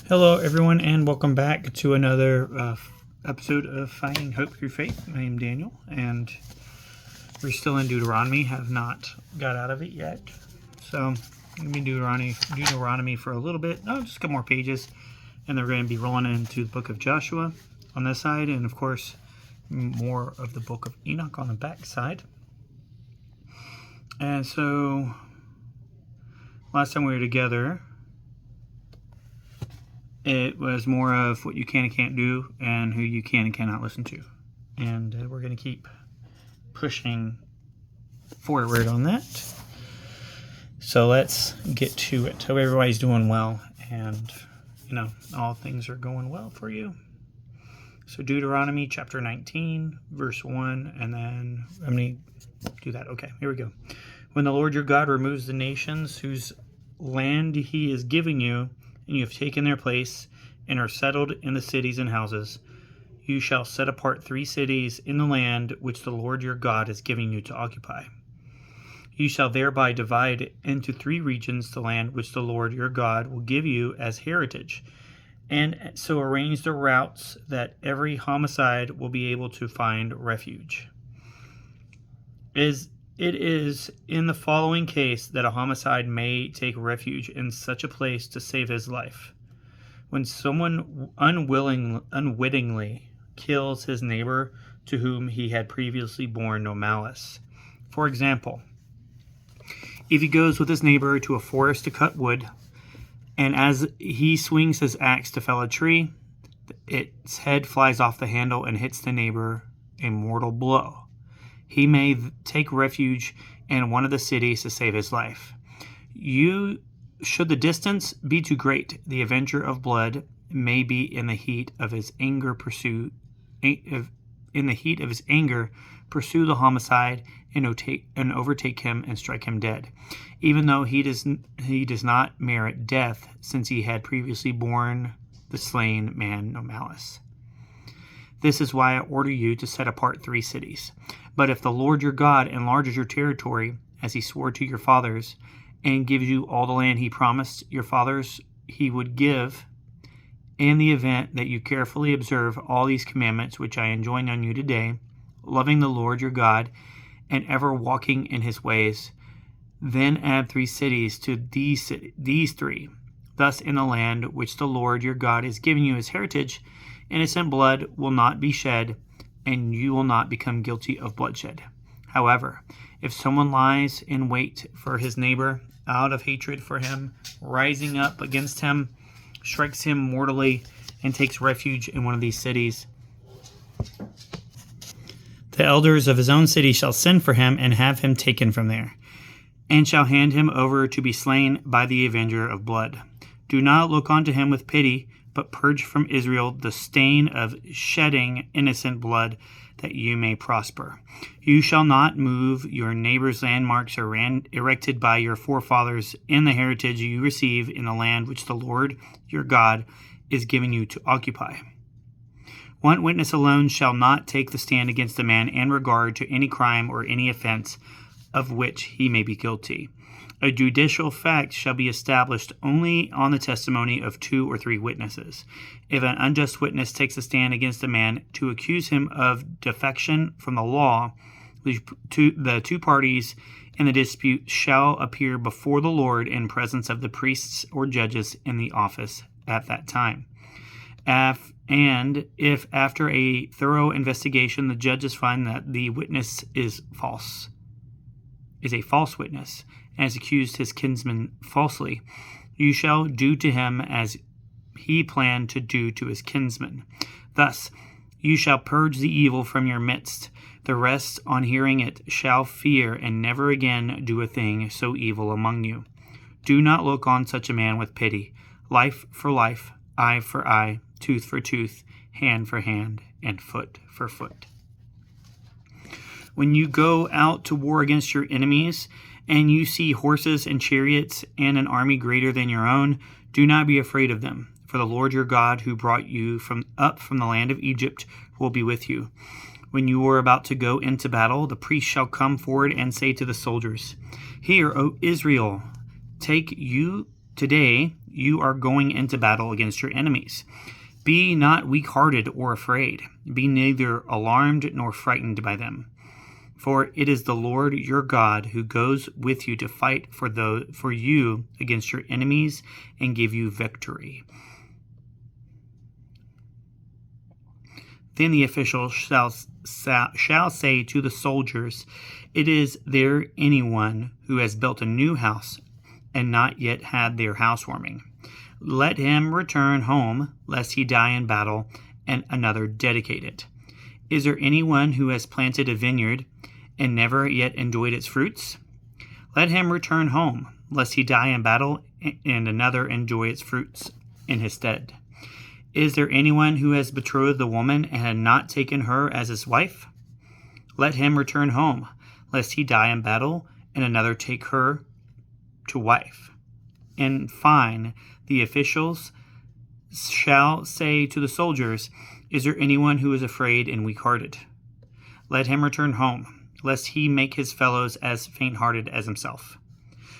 Hello, everyone, and welcome back to another episode of Finding Hope Through Faith. I am Daniel, and we're still in Deuteronomy. Have not got out of it yet, so I'm going to be Deuteronomy for a little bit. Just a couple more pages, and then we're going to be rolling into the book of Joshua on this side, and of course, more of the book of Enoch on the back side. And so, last time we were together, it was more of what you can and can't do and who you can and cannot listen to. And we're going to keep pushing forward on that. So let's get to it. Hope everybody's doing well and, all things are going well for you. So Deuteronomy chapter 19, verse 1, and then I'm going to do that. Okay, here we go. When the Lord your God removes the nations whose land he is giving you, and you have taken their place, and are settled in the cities and houses, you shall set apart 3 cities in the land which the Lord your God is giving you to occupy. You shall thereby divide into 3 regions the land which the Lord your God will give you as heritage, and so arrange the routes that every homicide will be able to find refuge. It is in the following case that a homicide may take refuge in such a place to save his life: when someone unwittingly kills his neighbor to whom he had previously borne no malice. For example, if he goes with his neighbor to a forest to cut wood, and as he swings his axe to fell a tree, its head flies off the handle and hits the neighbor a mortal blow, he may take refuge in one of the cities to save his life. Should the distance be too great, the avenger of blood may be in the heat of his anger pursue the homicide and overtake him and strike him dead, even though he does not merit death, since he had previously borne the slain man no malice. This is why I order you to set apart 3 cities. But if the Lord your God enlarges your territory, as he swore to your fathers, and gives you all the land he promised your fathers he would give, in the event that you carefully observe all these commandments which I enjoin on you today, loving the Lord your God, and ever walking in his ways, then add 3 cities to these 3. Thus in the land which the Lord your God is giving you as heritage, innocent blood will not be shed, and you will not become guilty of bloodshed. However, if someone lies in wait for his neighbor out of hatred for him, rising up against him, strikes him mortally, and takes refuge in one of these cities, the elders of his own city shall send for him and have him taken from there, and shall hand him over to be slain by the avenger of blood. Do not look on to him with pity, but purge from Israel the stain of shedding innocent blood, that you may prosper. You shall not move your neighbor's landmarks erected by your forefathers in the heritage you receive in the land which the Lord your God is giving you to occupy. One witness alone shall not take the stand against a man in regard to any crime or any offense of which he may be guilty. A judicial fact shall be established only on the testimony of 2 or 3 witnesses. If an unjust witness takes a stand against a man to accuse him of defection from the law, the 2 parties in the dispute shall appear before the Lord in presence of the priests or judges in the office at that time. And if after a thorough investigation the judges find that the witness is a false witness, and has accused his kinsman falsely, you shall do to him as he planned to do to his kinsman. Thus you shall purge the evil from your midst. The rest, on hearing it, shall fear and never again do a thing so evil among you. Do not look on such a man with pity. Life for life, eye for eye, tooth for tooth, hand for hand, and foot for foot. When you go out to war against your enemies, and you see horses and chariots and an army greater than your own, do not be afraid of them, for the Lord your God, who brought you up from the land of Egypt, will be with you. When you are about to go into battle, the priest shall come forward and say to the soldiers, Hear, O Israel, take you today you are going into battle against your enemies. Be not weak-hearted or afraid. Be neither alarmed nor frightened by them. For it is the Lord your God who goes with you to fight for you against your enemies and give you victory. Then the official shall say to the soldiers, is there anyone who has built a new house and not yet had their housewarming? Let him return home, lest he die in battle, and another dedicate it. Is there anyone who has planted a vineyard and never yet enjoyed its fruits? Let him return home, lest he die in battle, and another enjoy its fruits in his stead. Is there anyone who has betrothed a woman and had not taken her as his wife? Let him return home, lest he die in battle, and another take her to wife. In fine, the officials shall say to the soldiers, is there anyone who is afraid and weak-hearted? Let him return home, lest he make his fellows as faint-hearted as himself.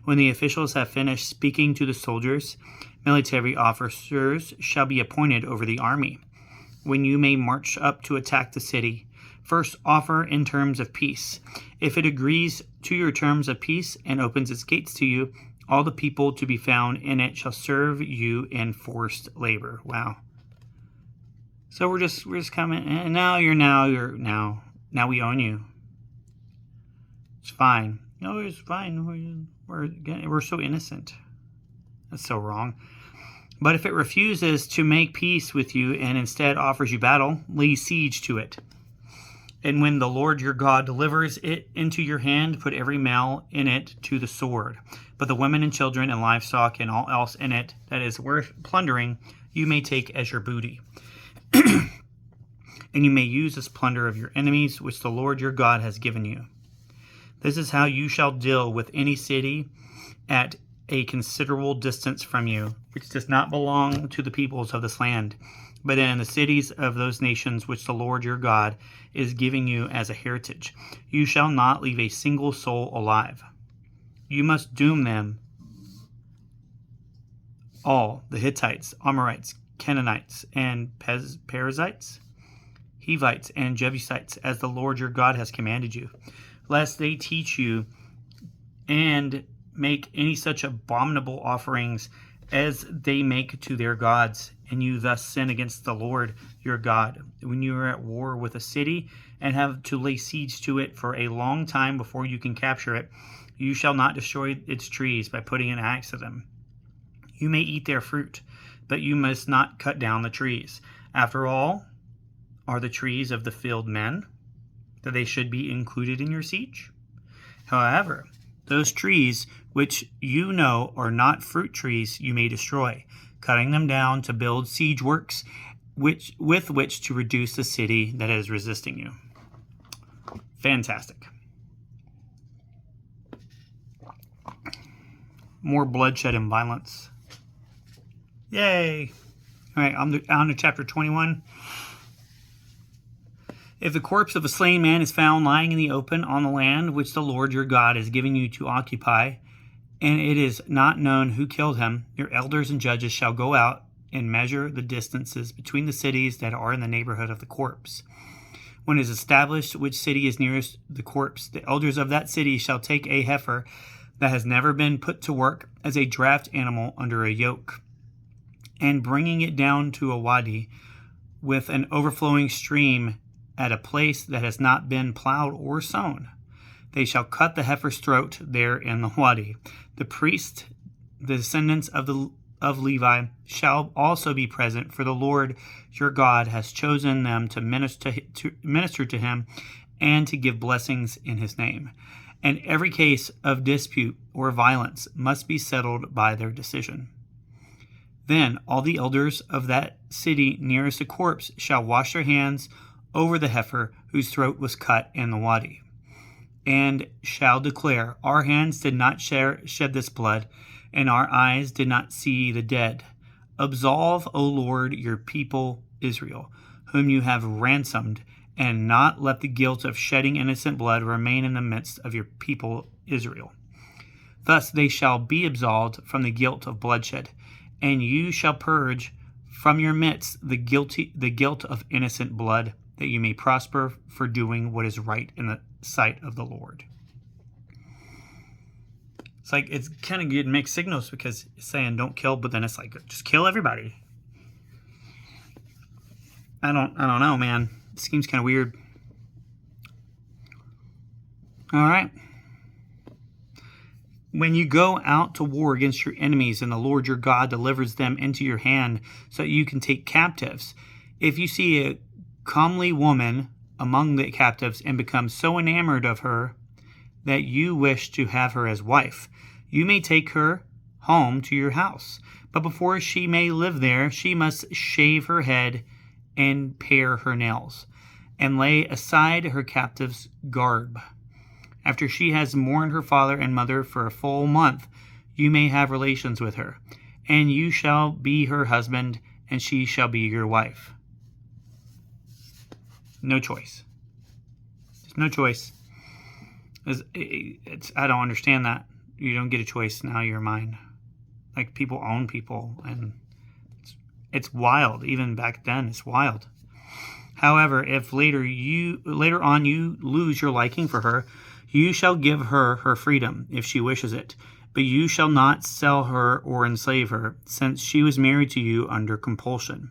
When the officials have finished speaking to the soldiers, military officers shall be appointed over the army. When you may march up to attack the city, first offer in terms of peace. If it agrees to your terms of peace and opens its gates to you, all the people to be found in it shall serve you in forced labor. Wow. So we're just coming, and now we own you. It's fine. No, it's fine. We're so innocent. That's so wrong. But if it refuses to make peace with you and instead offers you battle, lay siege to it. And when the Lord your God delivers it into your hand, put every male in it to the sword. But the women and children and livestock and all else in it that is worth plundering, you may take as your booty. And you may use this plunder of your enemies, which the Lord your God has given you. This is how you shall deal with any city at a considerable distance from you, which does not belong to the peoples of this land, but in the cities of those nations which the Lord your God is giving you as a heritage. You shall not leave a single soul alive. You must doom them all, the Hittites, Amorites, Canaanites, and Perizzites, Hivites, and Jebusites, as the Lord your God has commanded you, lest they teach you and make any such abominable offerings as they make to their gods, and you thus sin against the Lord your God. When you are at war with a city and have to lay siege to it for a long time before you can capture it, you shall not destroy its trees by putting an axe to them. You may eat their fruit, but you must not cut down the trees. After all, are the trees of the field men, that they should be included in your siege? However, those trees which you know are not fruit trees you may destroy, cutting them down to build siege works with which to reduce the city that is resisting you. Fantastic. More bloodshed and violence. Yay! All right, on to chapter 21. If the corpse of a slain man is found lying in the open on the land which the Lord your God is giving you to occupy, and it is not known who killed him, your elders and judges shall go out and measure the distances between the cities that are in the neighborhood of the corpse. When it is established which city is nearest the corpse, the elders of that city shall take a heifer that has never been put to work as a draft animal under a yoke, and bringing it down to a wadi with an overflowing stream at a place that has not been plowed or sown, they shall cut the heifer's throat there in the wadi. The priest, the descendants of Levi, shall also be present, for the Lord your God has chosen them to minister to him and to give blessings in his name. And every case of dispute or violence must be settled by their decision. Then all the elders of that city nearest the corpse shall wash their hands over the heifer whose throat was cut in the wadi, and shall declare, our hands did not shed this blood, and our eyes did not see the dead. Absolve, O Lord, your people Israel, whom you have ransomed, and not let the guilt of shedding innocent blood remain in the midst of your people Israel. Thus they shall be absolved from the guilt of bloodshed, and you shall purge from your midst the guilt of innocent blood, that you may prosper for doing what is right in the sight of the Lord. It's like, it's kind of good mixed signals, because it's saying don't kill, but then it's like, just kill everybody. I don't know, man. It seems kind of weird. All right. When you go out to war against your enemies, and the Lord your God delivers them into your hand so that you can take captives, if you see a comely woman among the captives and become so enamored of her that you wish to have her as wife, you may take her home to your house. But before she may live there, she must shave her head and pare her nails, and lay aside her captive's garb. After she has mourned her father and mother for a full month, you may have relations with her, and you shall be her husband, and she shall be your wife. No choice. There's no choice. I don't understand that. You don't get a choice. Now you're mine. Like, people own people, and it's wild. Even back then, it's wild. However, if later on you lose your liking for her, you shall give her her freedom if she wishes it, but you shall not sell her or enslave her, since she was married to you under compulsion.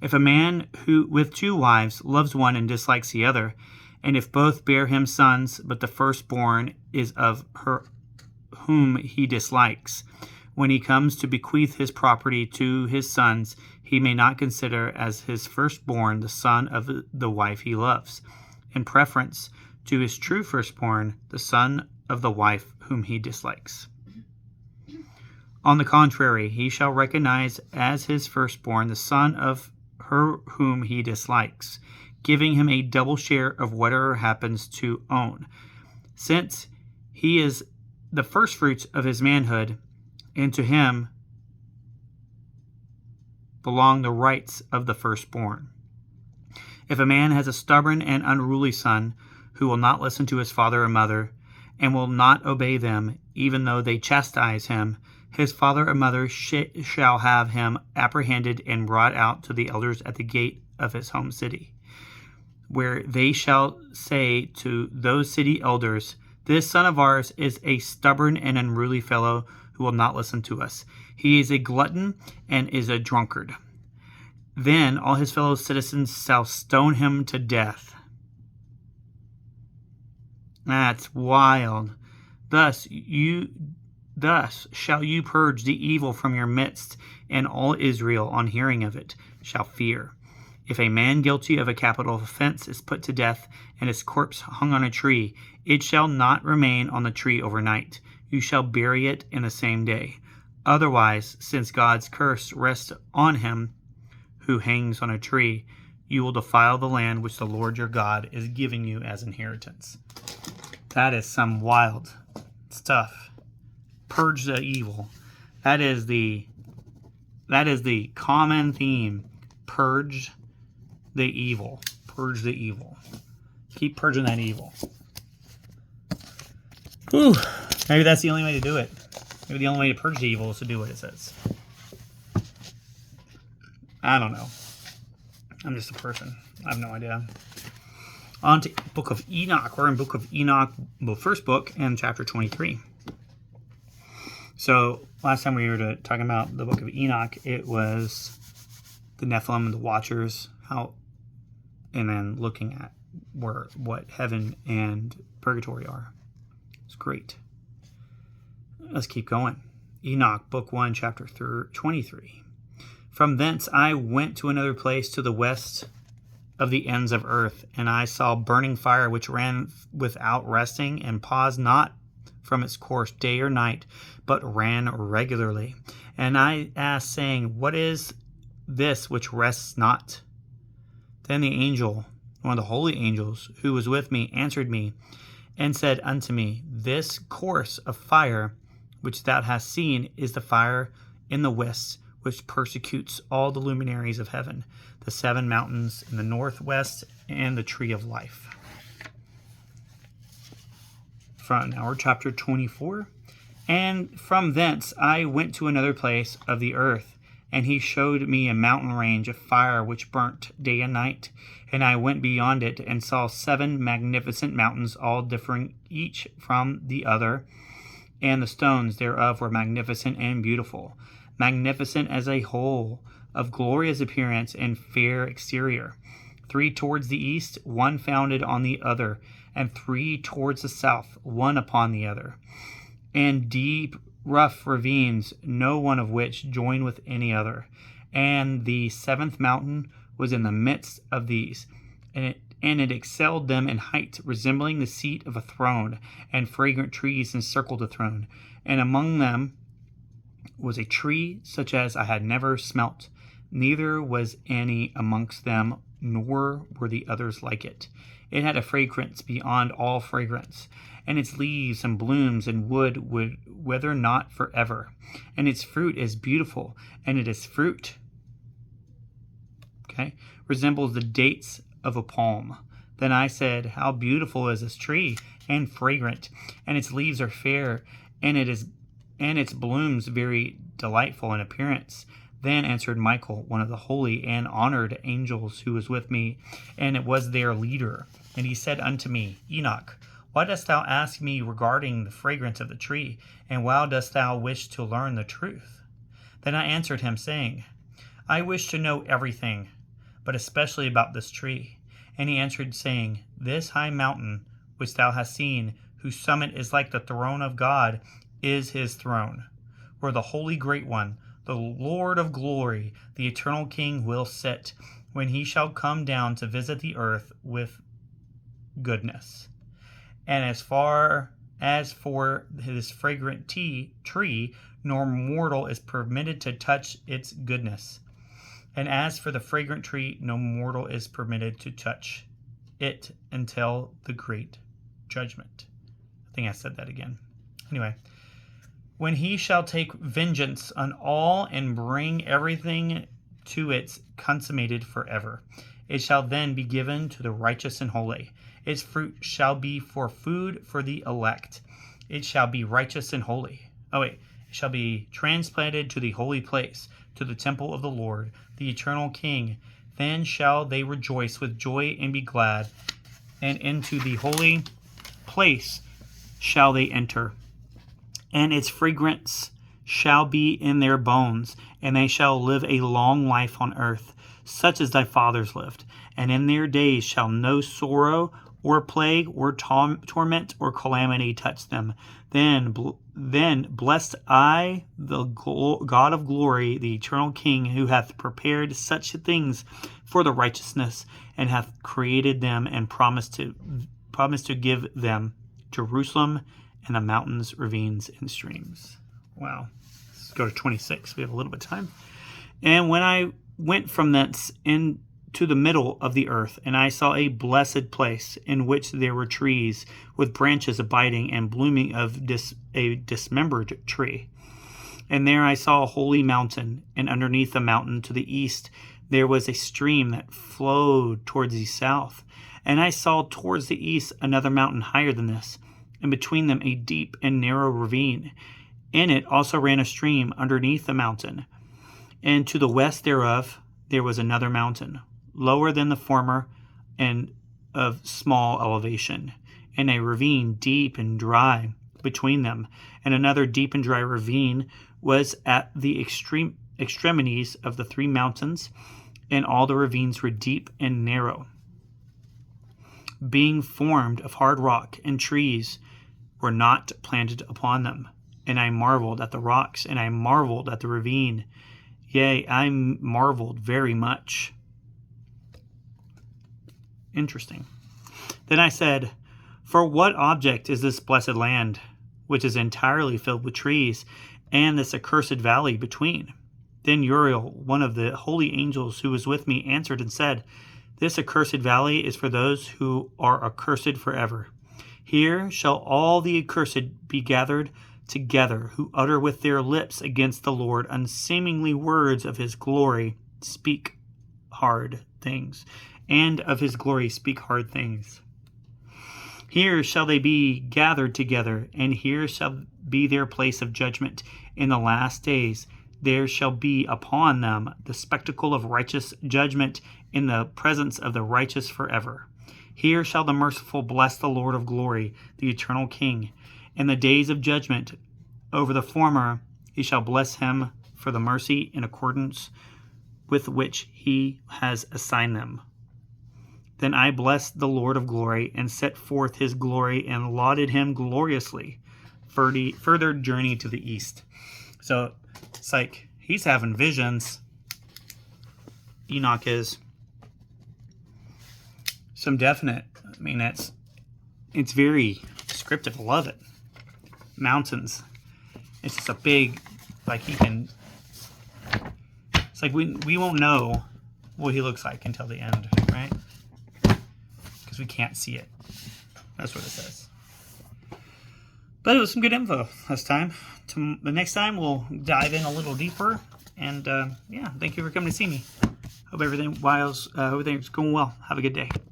If a man who with 2 wives loves one and dislikes the other, and if both bear him sons, but the firstborn is of her whom he dislikes, when he comes to bequeath his property to his sons, he may not consider as his firstborn the son of the wife he loves, in preference to his true firstborn, the son of the wife whom he dislikes. On the contrary, he shall recognize as his firstborn the son of her whom he dislikes, giving him a double share of whatever happens to own, since he is the firstfruits of his manhood, and to him belong the rights of the firstborn. If a man has a stubborn and unruly son, who will not listen to his father or mother, and will not obey them, even though they chastise him, his father or mother shall have him apprehended and brought out to the elders at the gate of his home city, where they shall say to those city elders, "This son of ours is a stubborn and unruly fellow who will not listen to us. He is a glutton and is a drunkard." Then all his fellow citizens shall stone him to death. That's wild. Thus shall you purge the evil from your midst, and all Israel, on hearing of it, shall fear. If a man guilty of a capital offense is put to death, and his corpse hung on a tree, it shall not remain on the tree overnight. You shall bury it in the same day. Otherwise, since God's curse rests on him who hangs on a tree, you will defile the land which the Lord your God is giving you as inheritance. That is some wild stuff. Purge the evil. That is the common theme. Purge the evil. Purge the evil. Keep purging that evil. Whew. Maybe that's the only way to do it. Maybe the only way to purge the evil is to do what it says. I don't know. I'm just a person. I have no idea. On to Book of Enoch. We're in Book of Enoch, the first book, and chapter 23. So last time we were talking about the Book of Enoch, it was the Nephilim and the Watchers, and then looking at what heaven and purgatory are. It's great. Let's keep going. Enoch, Book 1, chapter 23. From thence I went to another place to the west of the ends of earth, and I saw burning fire which ran without resting, and paused not from its course day or night, but ran regularly. And I asked, saying, What is this which rests not? Then the angel, one of the holy angels, who was with me, answered me, and said unto me, This course of fire which thou hast seen is the fire in the west, which persecutes all the luminaries of heaven, the 7 mountains in the northwest, and the tree of life. From now we're chapter 24, And from thence I went to another place of the earth, and he showed me a mountain range of fire which burnt day and night. And I went beyond it, and saw 7 magnificent mountains, all differing each from the other, and the stones thereof were magnificent and beautiful, magnificent as a whole, of glorious appearance and fair exterior. 3 towards the east, one founded on the other, and 3 towards the south, one upon the other. And deep, rough ravines, no one of which joined with any other. And the 7th mountain was in the midst of these, and it excelled them in height, resembling the seat of a throne, and fragrant trees encircled the throne. And among them was a tree such as I had never smelt, neither was any amongst them, nor were the others like it. It had a fragrance beyond all fragrance, and its leaves and blooms and wood would wither not forever. And its fruit is beautiful, and it is fruit, resembles the dates of a palm. Then I said, how beautiful is this tree, and fragrant, and its leaves are fair, and its blooms very delightful in appearance. Then answered Michael, one of the holy and honored angels who was with me, and it was their leader. And he said unto me, Enoch, why dost thou ask me regarding the fragrance of the tree, and why dost thou wish to learn the truth? Then I answered him, saying, I wish to know everything, but especially about this tree. And he answered, saying, This high mountain which thou hast seen, whose summit is like the throne of God, is his throne, where the holy great one, the Lord of glory, the eternal King, will sit, when he shall come down to visit the earth with goodness. And as far as for his fragrant tree, nor mortal is permitted to touch its goodness. And as for the fragrant tree, no mortal is permitted to touch it until the great judgment. I think I said that again. Anyway, when he shall take vengeance on all and bring everything to its consummated forever, it shall then be given to the righteous and holy. Its fruit shall be for food for the elect. It shall be righteous and holy. It shall be transplanted to the holy place, to the temple of the Lord, the eternal King. Then shall they rejoice with joy and be glad, and into the holy place shall they enter. And its fragrance shall be in their bones, and they shall live a long life on earth, such as thy fathers lived. And in their days shall no sorrow or plague or torment or calamity touch them. Then blessed I, the God of glory, the eternal King, who hath prepared such things for the righteousness, and hath created them, and promised to give them Jerusalem and the mountains, ravines, and streams. Wow. Let's go to 26. We have a little bit of time. And when I went from thence into the middle of the earth, and I saw a blessed place, in which there were trees with branches abiding and blooming of a dismembered tree. And there I saw a holy mountain, and underneath the mountain to the east there was a stream that flowed towards the south. And I saw towards the east another mountain higher than this, and between them a deep and narrow ravine. In it also ran a stream underneath the mountain. And to the west thereof there was another mountain, lower than the former, and of small elevation, and a ravine deep and dry between them. And another deep and dry ravine was at the extremities of the 3 mountains, and all the ravines were deep and narrow, being formed of hard rock, and trees were not planted upon them. And I marveled at the rocks, and I marveled at the ravine. Yea, I marveled very much. Interesting. Then I said, For what object is this blessed land, which is entirely filled with trees, and this accursed valley between? Then Uriel, one of the holy angels who was with me, answered and said, This accursed valley is for those who are accursed forever. Here shall all the accursed be gathered together, who utter with their lips against the Lord unseemly words of his glory, speak hard things, and of his glory speak hard things. Here shall they be gathered together, and here shall be their place of judgment. In the last days there shall be upon them the spectacle of righteous judgment in the presence of the righteous forever. Here shall the merciful bless the Lord of glory, the eternal King. In the days of judgment over the former he shall bless him for the mercy in accordance with which he has assigned them. Then I blessed the Lord of glory, and set forth his glory, and lauded him gloriously. Further journey to the east. So it's like he's having visions. Enoch is. Some definite. I mean, it's very descriptive. I love it. Mountains. It's just a big, like he can. It's like we won't know what he looks like until the end, right? We can't see it. That's what it says. But it was some good info this time. The next time we'll dive in a little deeper. And yeah, thank you for coming to see me. Hope everything's going well. Have a good day.